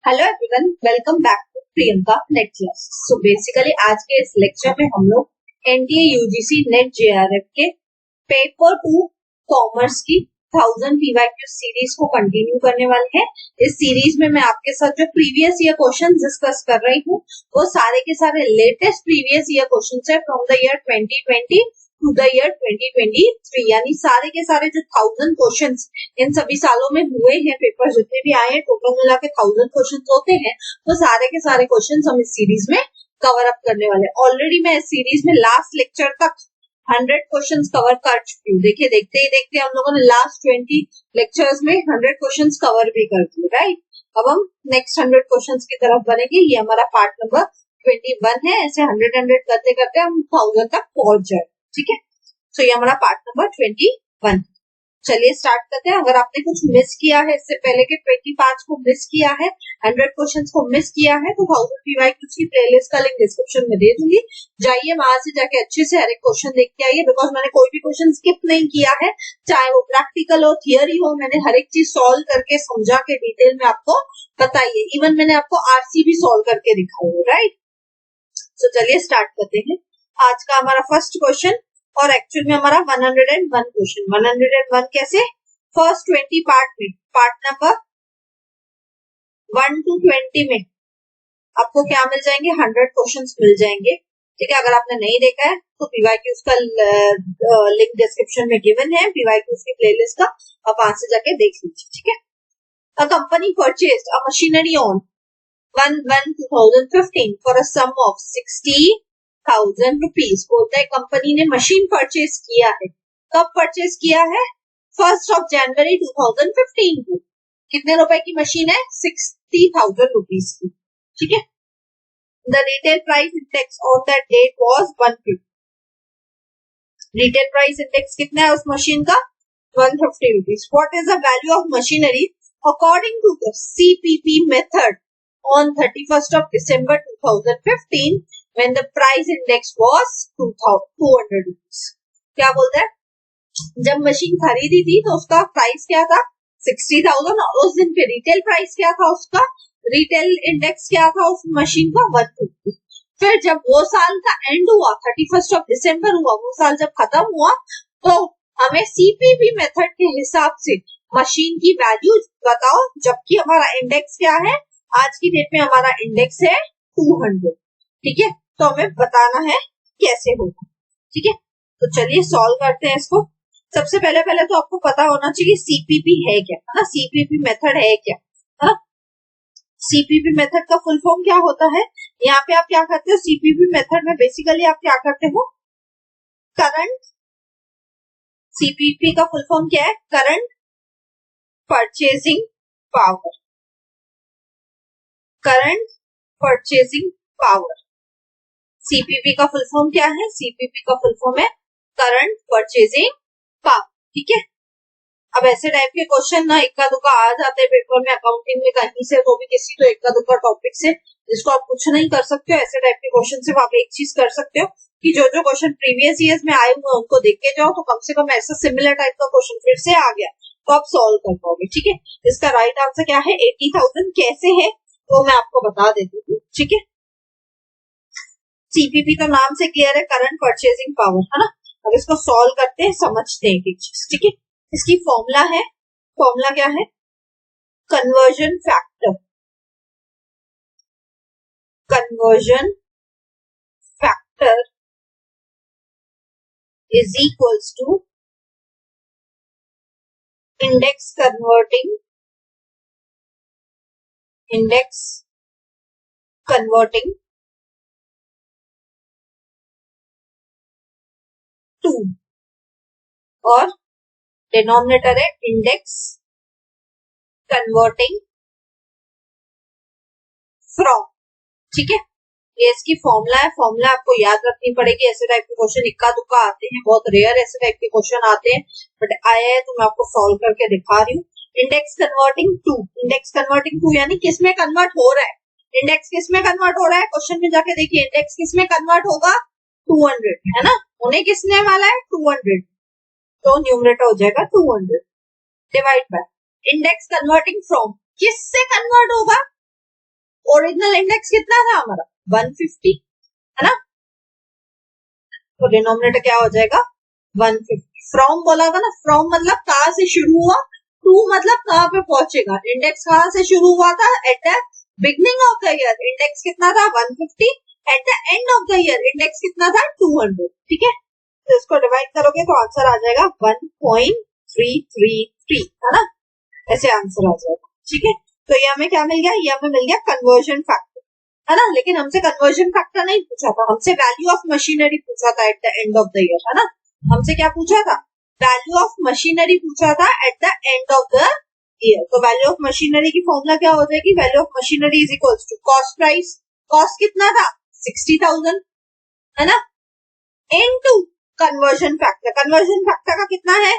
Hello everyone, welcome back to Priyanka net class. So basically आज के इस लेक्चर में हम लोग एनटीए यूजीसी नेट जेआरएफ के पेपर 2 कॉमर्स की 1000 पीवाईक्यू सीरीज को कंटिन्यू करने वाले हैं। इस सीरीज में मैं आपके साथ जो प्रीवियस ईयर क्वेश्चन डिस्कस कर रही हूँ वो सारे के सारे लेटेस्ट प्रीवियस ईयर क्वेश्चन है from the year 2020 to the year 2023, यानी सारे के सारे जो 1000 क्वेश्चंस इन सभी सालों में हुए हैं, पेपर जितने भी आए हैं टोटल मिला के 1000 क्वेश्चंस होते हैं, तो सारे के सारे क्वेश्चंस हम इस सीरीज में कवर अप करने वाले हैं। ऑलरेडी मैं इस सीरीज में लास्ट लेक्चर तक 100 क्वेश्चंस कवर कर चुकी हूँ। देखिए देखते ही देखते हम लोगों ने लास्ट 20 लेक्चर्स में 100 क्वेश्चंस कवर भी कर दिए, राइट। अब हम नेक्स्ट 100 क्वेश्चंस की तरफ बढ़ेंगे। ये हमारा पार्ट नंबर 21 है। ऐसे 100 करते करते हम 1000 तक पहुंच जाए, ठीक है। तो ये हमारा पार्ट नंबर 21। चलिए स्टार्ट करते हैं। अगर आपने कुछ मिस किया है इससे पहले के 25 को मिस किया है, 100 क्वेश्चंस को मिस किया है, तो 1000 पीवाईक्यूज की प्लेलिस्ट का लिंक डिस्क्रिप्शन में दे दूंगी। जाइए वहां से जाके अच्छे से हर एक क्वेश्चन देख के आइए, बिकॉज मैंने कोई भी क्वेश्चन स्किप नहीं किया है, चाहे वो प्रैक्टिकल हो थियरी हो, मैंने हर एक चीज सॉल्व करके समझा के डिटेल में आपको बताइए। इवन मैंने आपको आरसी भी सॉल्व करके दिखाई है, राइट। तो चलिए स्टार्ट करते हैं। आज का हमारा फर्स्ट क्वेश्चन, और एक्चुअल में हमारा 101 क्वेश्चन। 101 कैसे? फर्स्ट 20 पार्ट में, पार्ट नंबर 1 to 20 में आपको क्या मिल जाएंगे? 100 क्वेश्चंस मिल जाएंगे, ठीक है। अगर आपने नहीं देखा है तो पीवाईक्यूज का लिंक डिस्क्रिप्शन में गिवन है, पीवाईक्यूज की प्लेलिस्ट का, आप वहां से जाके देख लीजिए, ठीक है। A company purchased a machinery on 1/1/2015 for a sum of 60,000 rupees. बोलता है कंपनी ने मशीन परचेज किया है। कब परचेज किया है? 1 जनवरी 2015 को। कितने रुपए की मशीन है? 60,000 रुपीज की, ठीक है। The retail price index on that date was 150। Retail price index कितना है उस मशीन का? 150 rupees. What is the value of machinery according to the CPP method on 31st of December 2015 when the price index was 200 rupees। क्या बोलता है? जब machine खरीदी थी तो उसका प्राइस क्या था? 60,000, और उस दिन पे रिटेल प्राइस क्या था उसका? रिटेल इंडेक्स क्या था उस मशीन का? 150। फिर जब वो साल का एंड हुआ, 31st of December हुआ, वो साल जब खत्म हुआ, तो हमें सीपीपी मेथड के हिसाब से मशीन की वैल्यू बताओ, जबकि हमारा इंडेक्स क्या है? आज की डेट में हमारा इंडेक्स है 200, ठीक है। तो हमें बताना है कैसे होगा, ठीक है। तो चलिए सॉल्व करते हैं इसको। सबसे पहले तो आपको पता होना चाहिए सीपीपी है क्या, है ना। सीपीपी मेथड है क्या, है ना। सीपीपी मेथड का फुल फॉर्म क्या होता है? यहाँ पे आप क्या करते हो? सीपीपी मेथड में बेसिकली आप क्या करते हो? करंट, सीपीपी का फुल फॉर्म क्या है? Current purchasing power. Current purchasing power, CPP का फुल फॉर्म क्या है? सीपीपी का फुल फॉर्म है करंट परचेजिंग पावर, ठीक है। अब ऐसे टाइप के क्वेश्चन ना इक्का दुक्का आ जाते हैं पेपर में, अकाउंटिंग में कहीं से तो भी किसी तो इक्का दुक्का टॉपिक से, जिसको आप कुछ नहीं कर सकते हो। ऐसे टाइप के क्वेश्चन से आप एक चीज कर सकते हो कि जो जो क्वेश्चन प्रीवियस ईयर्स में आए हुए हैं उनको देख के जाओ, तो कम से कम ऐसा सिमिलर टाइप का क्वेश्चन फिर से आ गया तो आप सॉल्व कर पाओगे, ठीक है। इसका राइट आंसर क्या है? 80,000। कैसे है वो मैं आपको बता देती हूँ, ठीक है। सीपीपी तो नाम से क्लियर है, करंट परचेजिंग पावर, है ना। अब इसको सॉल्व करते हैं, समझते हैं एक चीज, ठीक है। इसकी फॉर्मूला है, फॉर्मूला क्या है? Conversion factor. Conversion factor is equals to index converting to, और डिनोमिनेटर है इंडेक्स कन्वर्टिंग फ्रॉम, ठीक है। ये इसकी फॉर्मूला है। फॉर्मूला आपको याद रखनी पड़ेगी। ऐसे टाइप के क्वेश्चन इक्का दुक्का आते हैं, बहुत रेयर ऐसे टाइप के क्वेश्चन आते हैं, बट आया है तो मैं आपको सॉल्व करके दिखा रही हूँ। Index converting to, index converting to यानी किसमें कन्वर्ट हो रहा है? इंडेक्स किसमें कन्वर्ट हो रहा है? क्वेश्चन में जाके देखिए, इंडेक्स किसमें कन्वर्ट होगा? 200, है ना। होने किसने वाला है? 200, तो न्यूमरेटर हो जाएगा 200 divide by index converting from, किससे कन्वर्ट होगा? ओरिजिनल इंडेक्स कितना था हमारा 150, है ना, तो डिनोमिनेटर क्या हो जाएगा 150। फ्रॉम बोला था ना, फ्रॉम मतलब कहाँ से शुरू हुआ, टू मतलब कहाँ पे पहुंचेगा, इंडेक्स कहाँ से शुरू हुआ था at the beginning of the year, index कितना था 150, eight the end of the year index कितना था 200, ठीक है। तो इसको डिवाइड करोगे तो आंसर आ जाएगा 1.333, है ना, ऐसे आंसर आ जाएगा, ठीक है। तो ये हमें क्या मिल गया, ये हमें मिल गया कन्वर्जन फैक्टर, है ना, लेकिन हमसे कन्वर्जन फैक्टर नहीं पूछा था, हमसे वैल्यू ऑफ मशीनरी पूछा था at the end of the year, है ना, हमसे क्या पूछा था, वैल्यू ऑफ मशीनरी पूछा था at the end of the year. तो वैल्यू ऑफ मशीनरी की फॉर्मूला क्या हो जाएगी, value of machinery is equals to cost price, cost कितना था 60,000, है ना, into conversion factor, conversion factor का कितना है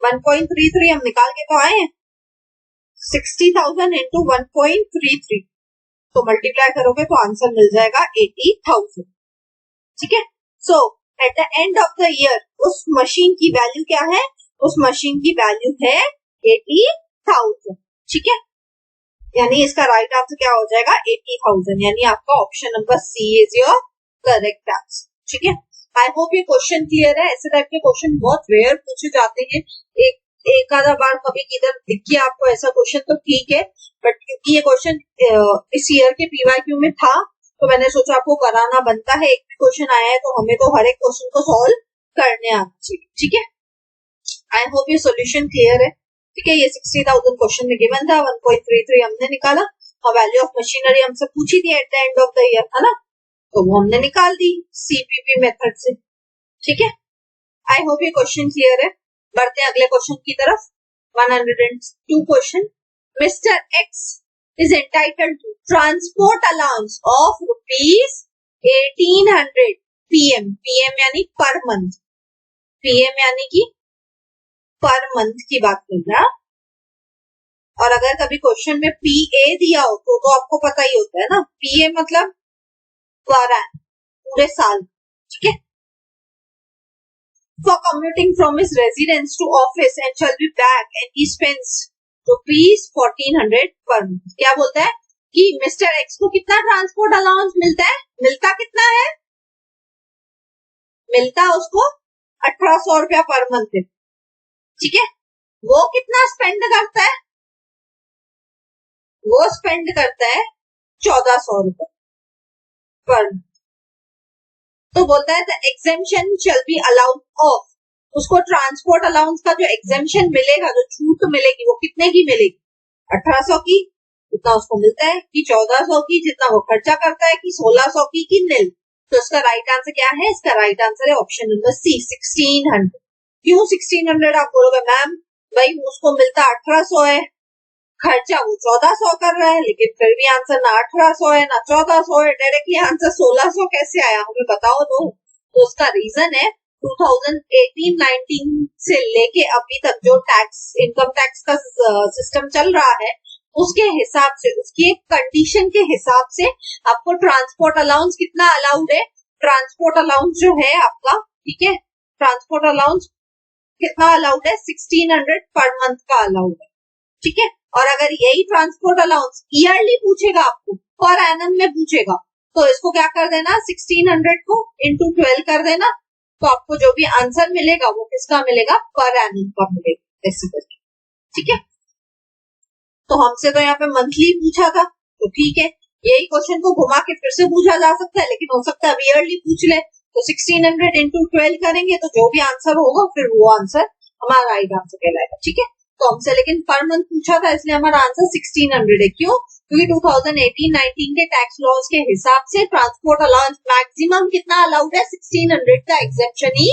1.33, हम निकाल के तो आए हैं, 60,000 इंटू 1.33, तो मल्टीप्लाई करोगे तो आंसर मिल जाएगा 80,000, ठीक है। So at the end of the year उस मशीन की वैल्यू क्या है, उस मशीन की वैल्यू है 80,000, ठीक है, यानी इसका राइट आंसर क्या हो जाएगा 80,000, यानी आपका option number C is your correct answer, ठीक है। आई होप ये क्वेश्चन क्लियर है, ऐसे टाइप के क्वेश्चन बहुत रेयर पूछे जाते हैं, एक आधा बार कभी किधर दिख गया आपको ऐसा क्वेश्चन तो ठीक है, बट क्योंकि ये क्वेश्चन इस ईयर के पीवाईक्यू में था तो मैंने सोचा आपको कराना बनता है, एक भी क्वेश्चन आया है तो हमें तो हर एक क्वेश्चन को सॉल्व करने आना चाहिए, ठीक है। आई होप ये सॉल्यूशन क्लियर है, ठीक है। ये 60,000 क्वेश्चन में गिवन था, 1.33 हमने निकाला, और वैल्यू ऑफ मशीनरी हमसे पूछी थी eight the end of the year, है ना, तो वो हमने निकाल दी सीपीपी मेथड से, ठीक है। आई होप ये क्वेश्चन क्लियर है। बढ़ते हैं अगले क्वेश्चन की तरफ, 102 question, mister X is entitled to transport allowance of ₹1800 PM, PM यानी पर मंथ, पीएम यानी कि पर मंथ की बात कर रहा, और अगर कभी क्वेश्चन में पीए दिया हो तो आपको पता ही होता है ना, पीए मतलब पर एनम, पूरे साल, ठीक है। For commuting from his residence to office and shall be back and he spends ₹1400 per month। क्या बोलता है कि मिस्टर एक्स को कितना ट्रांसपोर्ट अलाउंस मिलता है, मिलता कितना है, मिलता उसको 1800 रुपया पर मंथ, ठीक है। वो कितना स्पेंड करता है, वो स्पेंड करता है 1400 रुपया पर मंथ। तो बोलता है the exemption shall be allowed of, उसको ट्रांसपोर्ट अलाउंस का जो एग्जेम्पशन मिलेगा, जो छूट मिलेगी वो कितने की मिलेगी, 1800 की, जितना उसको मिलता है, कि 1400 की जितना वो खर्चा करता है, कि 1600 की, कि नील। तो इसका राइट आंसर क्या है, इसका राइट आंसर है ऑप्शन नंबर सी 1600। क्यों 1600 आप बोलोगे मैम, भाई उसको मिलता 1800 है, खर्चा वो 1400 कर रहा है, लेकिन फिर भी आंसर ना 1800 है ना 1400 है, डायरेक्टली आंसर 1600 कैसे आया, हमें बताओ तो उसका रीजन है 2018-19 से लेके अभी तक जो टैक्स, इनकम टैक्स का सिस्टम चल रहा है, उसके हिसाब से, उसकी एक कंडीशन के हिसाब से आपको ट्रांसपोर्ट अलाउंस कितना अलाउड है, ट्रांसपोर्ट अलाउंस जो है आपका, ठीक है, ट्रांसपोर्ट अलाउंस कितना अलाउड है 1600 पर मंथ का अलाउड है, ठीक है। और अगर यही ट्रांसपोर्ट अलाउंस ईयरली पूछेगा आपको, पर एनम में पूछेगा, तो इसको क्या कर देना, 1600 को इंटू 12 कर देना, तो आपको जो भी आंसर मिलेगा वो किसका मिलेगा, पर एनम का मिलेगा, ऐसे करके, ठीक है। तो हमसे तो यहाँ पे मंथली पूछा था, तो ठीक है, यही क्वेश्चन को घुमा के फिर से पूछा जा सकता है, लेकिन हो सकता है अब ईयरली पूछ ले, तो 1600 इंटू 12 करेंगे तो जो भी आंसर होगा फिर वो आंसर हमारा राइट आंसर कहलाएगा, ठीक है। तो हमसे लेकिन पर मंथ पूछा था, इसलिए हमारा आंसर 1600 है। क्यों, क्योंकि 2018-19 के टैक्स लॉज के हिसाब से ट्रांसपोर्ट अलाउंस मैक्सिमम कितना अलाउड है, 1600 का एग्जेम्पशन ही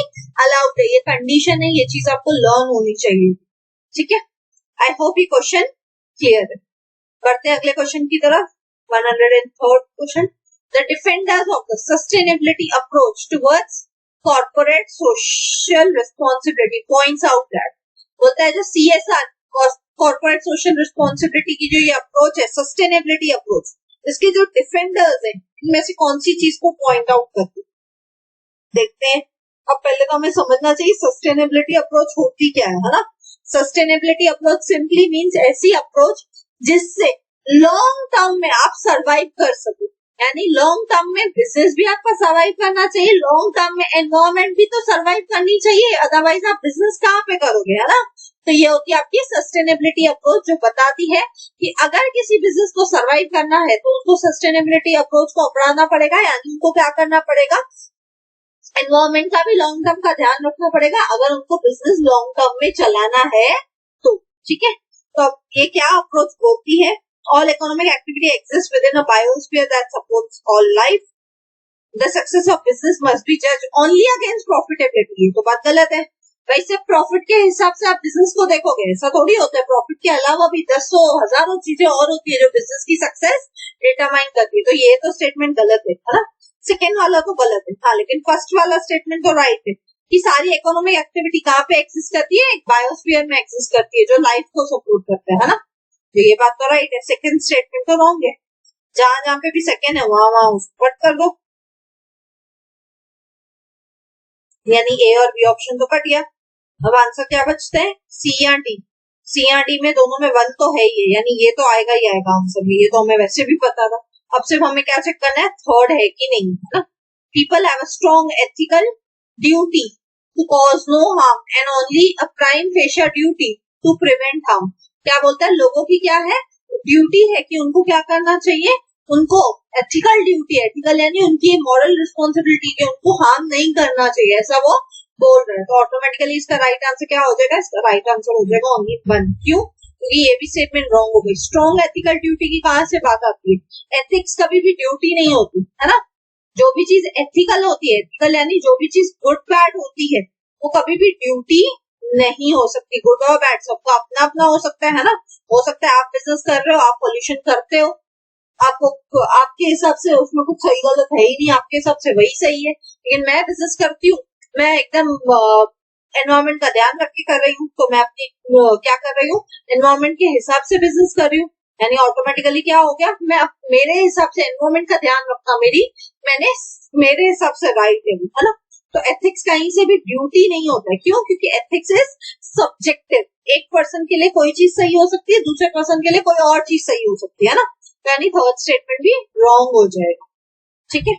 अलाउड है, ये कंडीशन है, ये चीज आपको लर्न होनी चाहिए, ठीक है। आई होप ये क्वेश्चन क्लियर है। बढ़ते हैं अगले क्वेश्चन की तरफ, 103rd question, the defenders of the sustainability approach towards corporate social responsibility points out that, बोलता है जो सीएसआर कॉर्पोरेट सोशल रिस्पॉन्सिबिलिटी की जो ये अप्रोच है, सस्टेनेबिलिटी अप्रोच, इसके जो डिफेंडर्स हैं इनमें से कौन सी चीज को पॉइंट आउट करते हैं, देखते हैं। अब पहले तो हमें समझना चाहिए सस्टेनेबिलिटी अप्रोच होती क्या है ना। सस्टेनेबिलिटी अप्रोच सिंपली मींस ऐसी अप्रोच जिससे लॉन्ग टर्म में आप सरवाइव कर सको, यानी लॉन्ग टर्म में बिजनेस भी आपका सरवाइव करना चाहिए, लॉन्ग टर्म में एनवायरमेंट भी तो सरवाइव करनी चाहिए, अदरवाइज आप बिजनेस कहाँ पे करोगे, है ना। तो ये होती है आपकी सस्टेनेबिलिटी अप्रोच, जो बताती है कि अगर किसी बिजनेस को सरवाइव करना है तो उसको सस्टेनेबिलिटी अप्रोच को अपनाना पड़ेगा, यानी उनको क्या करना पड़ेगा, एनवायरमेंट का भी लॉन्ग टर्म का ध्यान रखना पड़ेगा अगर उनको बिजनेस लॉन्ग टर्म में चलाना है तो, ठीक है। तो ये क्या अप्रोच बोलती है, all economic activity exists within a biosphere that supports all life. The success of business must be judged only against profitability. तो बात गलत है भाई, सिर्फ प्रॉफिट के हिसाब से आप बिजनेस को देखोगे, ऐसा थोड़ी होता है। प्रॉफिट के अलावा भी दसों हजारों चीजें और होती है जो बिजनेस की सक्सेस डिटरमाइन करती है। तो ये तो स्टेटमेंट गलत है ना। सेकेंड वाला तो गलत है, हाँ, लेकिन फर्स्ट वाला स्टेटमेंट तो राइट है कि सारी इकोनॉमिक एक्टिविटी कहाँ पे एक्सिस्ट करती है, एक बायोस्फीयर में एक्सिस्ट करती है जो लाइफ को सपोर्ट करता है ना। तो ये बात तो राइट है, सेकंड स्टेटमेंट तो रॉन्ग है। जहां जहां पे भी सेकंड है वहां वहां उसको कट कर दो, यानी ए और बी ऑप्शन तो कट गया। अब आंसर क्या बचते हैं, सी या डी। सी या डी में दोनों में वन तो है ही, यानी ये तो आएगा ही आएगा आंसर में, ये तो हमें वैसे भी पता था। अब सिर्फ हमें क्या चेक करना है, थर्ड है कि नहीं, है ना। People have a strong ethical duty to cause no harm and only a prime facial duty to prevent harm. क्या बोलता है, लोगों की क्या है, ड्यूटी है कि उनको क्या करना चाहिए, उनको एथिकल ड्यूटी, एथिकल यानी उनकी मॉरल रिस्पॉन्सिबिलिटी के उनको हार्म नहीं करना चाहिए, ऐसा वो बोल रहे हैं। तो ऑटोमेटिकली इसका राइट आंसर क्या हो जाएगा, इसका राइट आंसर हो जाएगा ओनली वन। क्यों, क्योंकि ये भी स्टेटमेंट रॉन्ग हो गई। स्ट्रॉन्ग एथिकल ड्यूटी की कहां से बात आती है, एथिक्स कभी भी ड्यूटी नहीं होती, है ना। जो भी चीज एथिकल होती है, एथिकल यानी जो भी चीज गुड बैड होती है, वो कभी भी ड्यूटी नहीं हो सकती। गुड और बैड सबका अपना अपना हो सकता है ना। हो सकता है आप बिजनेस कर रहे हो, आप पॉल्यूशन करते हो, आपको आपके हिसाब से उसमें कुछ सही गलत है ही नहीं, आपके हिसाब से वही सही है। लेकिन मैं बिजनेस करती हूँ, मैं एकदम एनवायरमेंट का ध्यान रख के कर रही हूँ, तो मैं अपनी क्या कर रही हूँ, एनवायरमेंट के हिसाब से बिजनेस कर रही हूँ, यानी ऑटोमेटिकली क्या हो गया, मैं मेरे हिसाब से एनवायरमेंट का ध्यान रखना मेरे हिसाब से राइट है ना। तो एथिक्स कहीं से भी ड्यूटी नहीं होता है। क्यों, क्योंकि एथिक्स इज सब्जेक्टिव। एक पर्सन के लिए कोई चीज सही हो सकती है, दूसरे पर्सन के लिए कोई और चीज सही हो सकती है ना। यानी थर्ड स्टेटमेंट भी रॉन्ग हो जाएगा, ठीक है।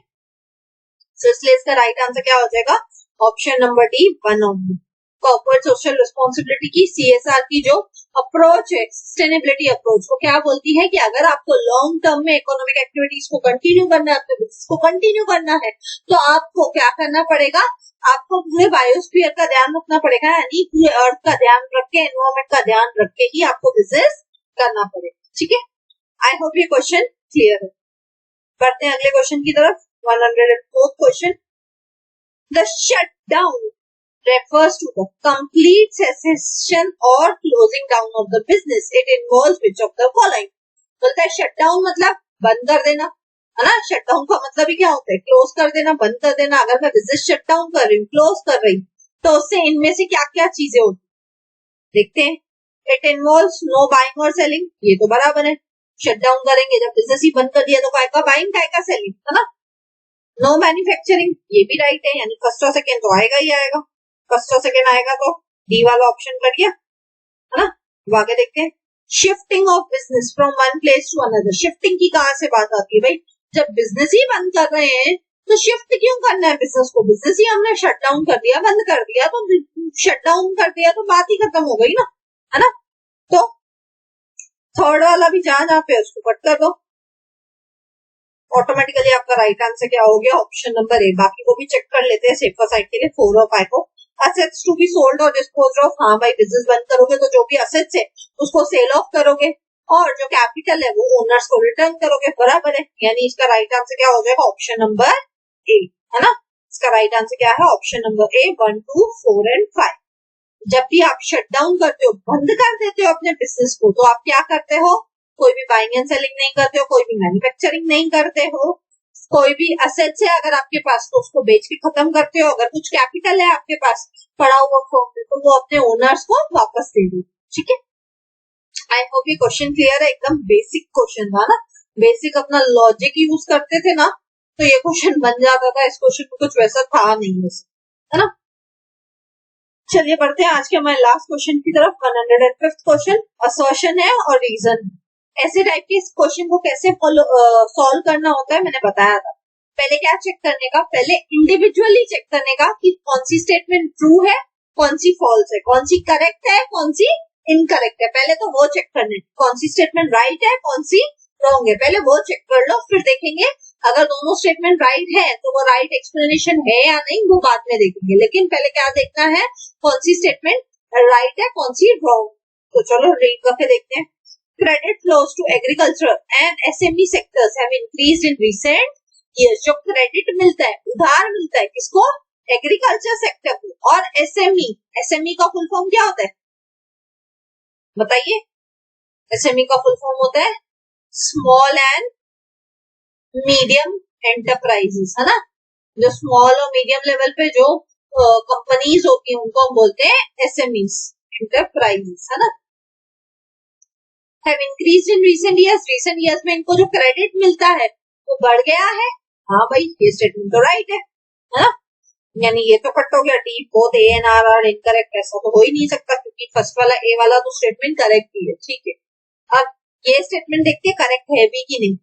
सो इसलिए इसका राइट आंसर क्या हो जाएगा, option number D, one only. Corporate social responsibility की, सीएसआर की जो अप्रोच है, सस्टेनेबिलिटी अप्रोच, वो क्या बोलती है कि अगर आपको लॉन्ग टर्म में इकोनॉमिक एक्टिविटीज को कंटिन्यू करना है, अपने बिजनेस को कंटिन्यू करना है, तो आपको क्या करना पड़ेगा, आपको पूरे बायोस्फीयर का ध्यान रखना पड़ेगा, यानी पूरे अर्थ का ध्यान रख के, एनवायरमेंट का ध्यान रख के ही आपको बिजनेस करना पड़ेगा, ठीक है। आई होप ये क्वेश्चन क्लियर है। बढ़ते हैं अगले क्वेश्चन की तरफ, 104th question. The shutdown refers to the complete cessation or closing down of the business. It involves which of the following? बोलता है शटडाउन मतलब बंद कर देना, है ना। शटडाउन का मतलब ही क्या होता है, क्लोज कर देना, बंद कर देना। अगर मैं बिजनेस शटडाउन कर रही हूँ, क्लोज कर रही हूँ, तो उससे इनमें से क्या क्या चीजें होती, देखते हैं। इट इन्वॉल्व्स नो बाइंग और सेलिंग, ये तो बराबर है। शटडाउन करेंगे जब बिजनेस ही बंद कर दिया तो काय का बाइंग, काय का सेलिंग, है ना। नो मैन्युफैक्चरिंग, ये भी राइट है, यानी फर्स्ट और सेकेंड तो आएगा ही आएगा। फर्स्ट और सेकेंड आएगा तो डी वाला ऑप्शन कर दिया, है ना। अब आगे देखते हैं। Shifting of business from one place to another, shifting की कहां से बात आती है भाई, जब बिजनेस ही बंद कर रहे हैं तो शिफ्ट क्यों करना है बिजनेस को, बिजनेस ही हमने शट डाउन कर दिया, बंद कर दिया, तो शट डाउन कर दिया तो बात ही खत्म हो गई ना, है ना। तो थर्ड वाला भी जहां जहां पे उसको कट कर दो, ऑटोमेटिकली आपका राइट आंसर क्या हो गया, ऑप्शन नंबर ए। बाकी को भी चेक कर लेते हैं सेफर साइड के लिए, 4 और 5 को। असेट्स टू बी सोल्ड और डिस्पोज ऑफ, हाँ भाई बिजनेस बंद करोगे तो जो भी असेट्स है उसको सेल ऑफ करोगे, और जो कैपिटल है वो ओनर्स को रिटर्न करोगे, बराबर है। यानी इसका राइट आंसर क्या हो जाएगा, ऑप्शन नंबर ए, है ना। इसका राइट आंसर क्या है, ऑप्शन नंबर ए, 1, 2, 4 एंड 5। जब भी आप शट डाउन करते हो, बंद कर देते हो अपने बिजनेस को, तो आप क्या करते हो, कोई भी बाइंग एंड सेलिंग नहीं करते हो, कोई भी मैन्युफैक्चरिंग नहीं करते हो, कोई भी असेट्स है अगर आपके पास तो उसको बेच के खत्म करते हो, अगर कुछ कैपिटल है आपके पास पड़ा हुआ तो वो अपने ओनर्स को वापस दे दो, ठीक है। आई होप ये क्वेश्चन क्लियर है, एकदम बेसिक क्वेश्चन था ना, बेसिक अपना लॉजिक यूज करते थे ना तो ये क्वेश्चन बन जाता था। इस क्वेश्चन में कुछ वैसा था नहीं वैसे, है ना। चलिए बढ़ते हैं आज के हमारे लास्ट क्वेश्चन की तरफ, 105th क्वेश्चन। असर्शन है और रीजन, ऐसे टाइप के क्वेश्चन को कैसे सॉल्व करना होता है मैंने बताया था। पहले क्या चेक करने का, पहले इंडिविजुअली चेक करने का कि कौन सी स्टेटमेंट ट्रू है, कौन सी फॉल्स है, कौन सी करेक्ट है, कौन सी इनकरेक्ट है। पहले तो वो चेक करने, कौन सी स्टेटमेंट राइट है, कौन सी रॉन्ग है, पहले वो चेक कर लो। फिर देखेंगे अगर दोनों स्टेटमेंट राइट है तो वो राइट एक्सप्लेनेशन है या नहीं, वो बाद में देखेंगे। लेकिन पहले क्या देखना है, कौन सी स्टेटमेंट राइट है, कौन सी रॉन्ग। तो चलो रीड करके देखते हैं। Credit flows to agriculture and SME sectors have increased in recent years. जो क्रेडिट मिलता है, उधार मिलता है किसको, एग्रीकल्चर सेक्टर को। और एसएमई, एसएमई का फुल फॉर्म क्या होता है बताइए। एसएमई का फुल फॉर्म होता है स्मॉल एंड मीडियम एंटरप्राइजेस, है ना। जो स्मॉल और मीडियम लेवल पे जो कंपनीज होती है उनको हम बोलते हैं एसएमईज, एंटरप्राइजेस, है ना। Have increased in recent years में इनको जो क्रेडिट मिलता है वो बढ़ गया है। हाँ भाई, ये स्टेटमेंट तो राइट है ना। यानी ये तो कट हो गया, D both A and R are incorrect, ऐसा तो हो ही नहीं सकता क्योंकि फर्स्ट वाला ए वाला तो स्टेटमेंट करेक्ट ही है। ठीक है, अब ये स्टेटमेंट देखते हैं करेक्ट है भी कि नहीं।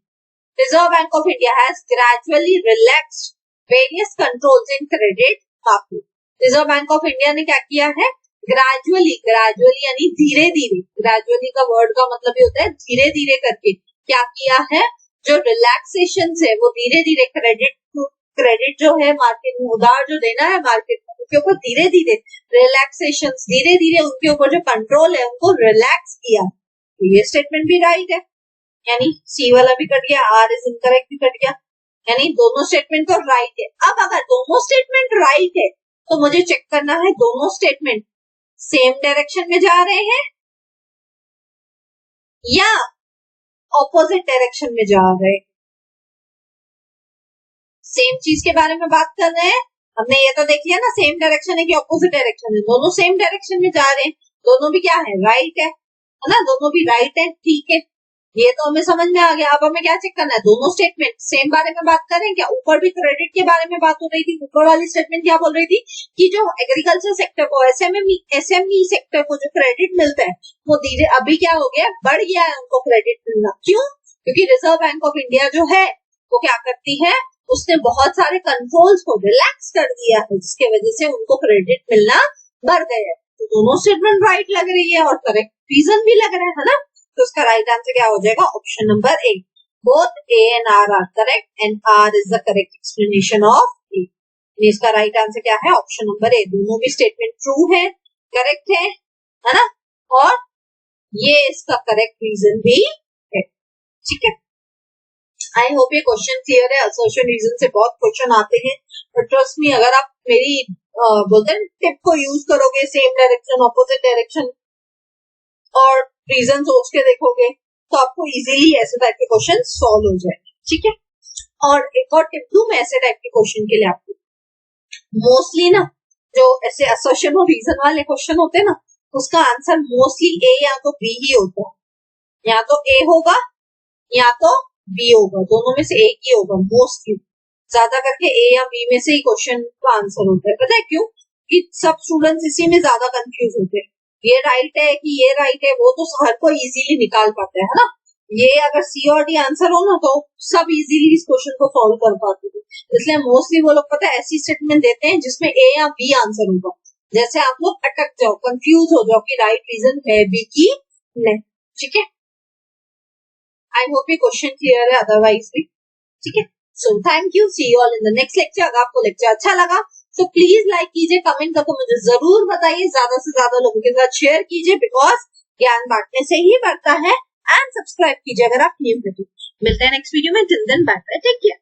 Reserve bank of India has gradually relaxed various controls in credit market. Reserve bank of India ने क्या किया है, ग्रेजुअली, ग्रेजुअली यानी धीरे धीरे, ग्रेजुअली का वर्ड का मतलब ये होता है धीरे धीरे करके क्या किया है, जो रिलैक्सेशन है वो धीरे धीरे क्रेडिट जो है मार्केट में, उधार जो देना है मार्केट में, उसके ऊपर धीरे धीरे रिलैक्सेशन, धीरे धीरे उनके ऊपर जो कंट्रोल है उनको रिलैक्स किया। तो ये स्टेटमेंट भी राइट है, यानी सी वाला भी कट गया, आर इज इनकरेक्ट भी कट गया, यानी दोनों स्टेटमेंट तो राइट है। अब अगर दोनों स्टेटमेंट राइट है तो मुझे चेक करना है दोनों स्टेटमेंट सेम डायरेक्शन में जा रहे हैं या ऑपोजिट डायरेक्शन में जा रहे हैं। सेम चीज के बारे में बात कर रहे हैं, हमने ये तो देख लिया ना, सेम डायरेक्शन है कि ऑपोजिट डायरेक्शन है। दोनों सेम डायरेक्शन में जा रहे हैं, दोनों भी क्या है, राइट है ना, दोनों भी राइट है। ठीक है, ये तो हमें समझ में आ गया। अब हमें क्या चेक करना है, दोनों स्टेटमेंट सेम बारे में बात करें क्या। ऊपर भी क्रेडिट के बारे में बात हो रही थी, ऊपर वाली स्टेटमेंट क्या बोल रही थी कि जो एग्रीकल्चर सेक्टर को, एसएमई सेक्टर को जो क्रेडिट मिलता है वो धीरे, अभी क्या हो गया, बढ़ गया है उनको क्रेडिट मिलना। क्यों, क्योंकि रिजर्व बैंक ऑफ इंडिया जो है वो क्या करती है, उसने बहुत सारे कंट्रोल्स को रिलैक्स कर दिया है, जिसके वजह से उनको क्रेडिट मिलना बढ़ गया है। तो दोनों स्टेटमेंट राइट लग रही है और करेक्ट रीजन भी लग रहा है ना। तो उसका राइट आंसर क्या हो जाएगा, option number A. Both A and R are correct and R is the correct explanation of A. इसका राइट आंसर क्या है, ऑप्शन नंबर ए। दोनों भी स्टेटमेंट ट्रू है, करेक्ट है ना, और ये इसका करेक्ट रीजन भी है। ठीक है, आई होप ये क्वेश्चन क्लियर है। असर्शन रीजन से बहुत क्वेश्चन आते हैं, बट ट्रस्ट मी, अगर आप मेरी बोलते हैं टिप को यूज करोगे, सेम डायरेक्शन, ऑपोजिट डायरेक्शन और रीजन सोच के देखोगे तो आपको इजीली ऐसे टाइप के क्वेश्चन सॉल्व हो जाए। ठीक है, और एक और टिप दूं मैं ऐसे टाइप के क्वेश्चन के लिए आपको, मोस्टली ना जो ऐसे असर्शन और रीजन वाले क्वेश्चन होते हैं ना, उसका आंसर मोस्टली ए या तो बी ही होता है। या तो ए होगा या तो बी होगा, दोनों में से एक ही होगा मोस्टली। ज्यादा करके ए या बी में से ही क्वेश्चन का आंसर होता है। पता है क्यों, कि सब स्टूडेंट्स इसी में ज्यादा कंफ्यूज होते हैं, ये राइट है कि ये राइट है, वो तो हर कोई इजीली निकाल पाता है ना। ये अगर सी और डी आंसर हो ना तो सब इजीली इस क्वेश्चन को सॉल्व कर पाते थे। इसलिए मोस्टली वो लोग पता है ऐसी स्टेटमेंट देते हैं जिसमें ए या बी आंसर होगा, जैसे आप लोग अटक जाओ, कंफ्यूज हो जाओ कि राइट रीजन है बी की नहीं। ठीक है, आई होप ये क्वेश्चन क्लियर है, अदरवाइज भी। ठीक है, so thank you, see you all in the next lecture. अगर आपको लेक्चर अच्छा लगा तो प्लीज लाइक कीजिए, कमेंट करके मुझे जरूर बताइए, ज्यादा से ज्यादा लोगों के साथ शेयर कीजिए, बिकॉज ज्ञान बांटने से ही बढ़ता है। एंड सब्सक्राइब कीजिए अगर आप न्यू हैं तो। मिलते हैं नेक्स्ट वीडियो में, till then bye bye, take care.